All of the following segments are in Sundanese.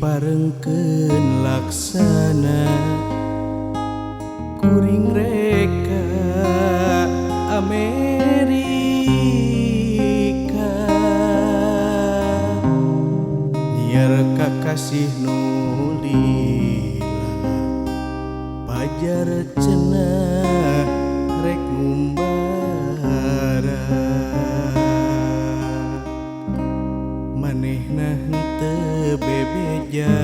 diparengkeun laksana kuring reka Amerika niar kakasih nu lila pajar cenah rek ngumbara manehna henteu bebeja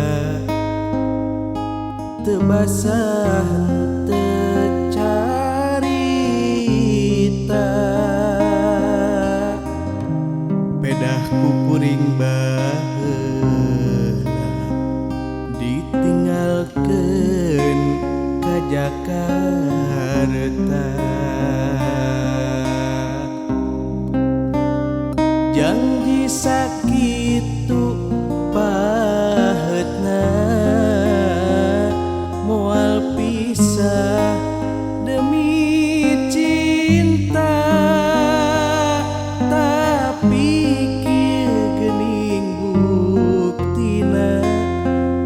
teu basah henteu carita pedah kuring baheula ditinggalkeun ka Jakarta janji sakitu pahetna moal pisah demi cinta tapi kieu geuning buktina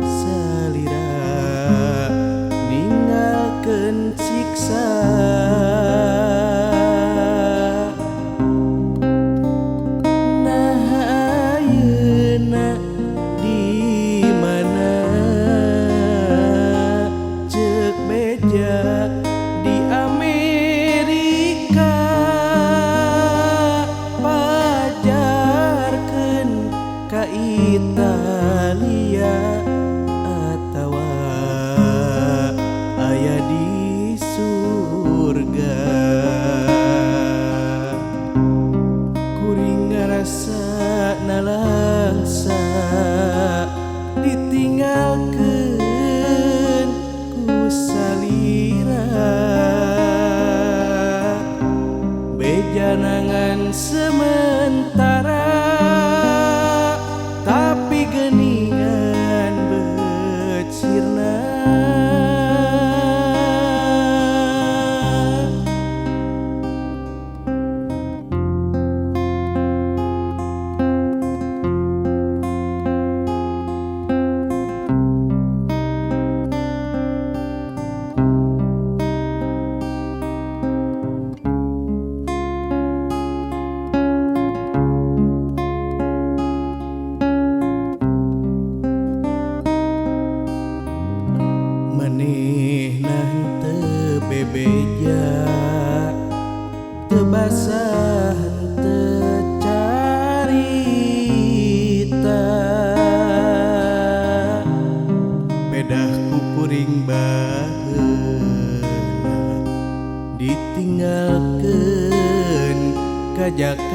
salira ninggalkeun siksa di Amerika pajarkeun ka Italia atawa aya di surga kuring ngarasa nalangsa ditinggalkeun ku salira bejanangan sementara tapi geuningan beut sirna manehna henteu bebeja teu basah henteu carita pedah kuring baheula ditinggalkeun ka Jakarta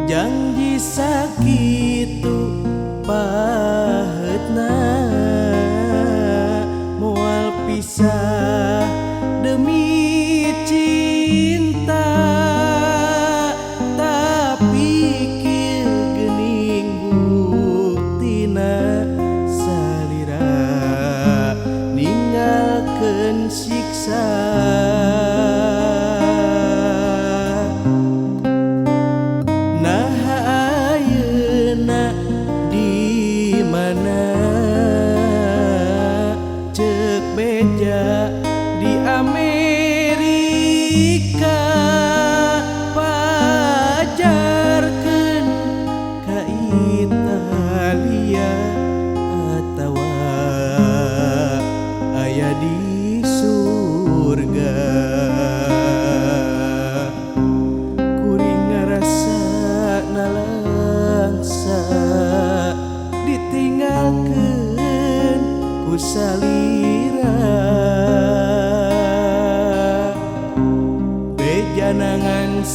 janji sakitu pahetna moal pisah demi cinta tapi kieu geuning buktina salira ninggalkeun siksa cek beja di Amerika pajarkeun ka Italia atawa aya di surga kuring ngarasa nalangsa ditinggalkeun ku salira bejanangan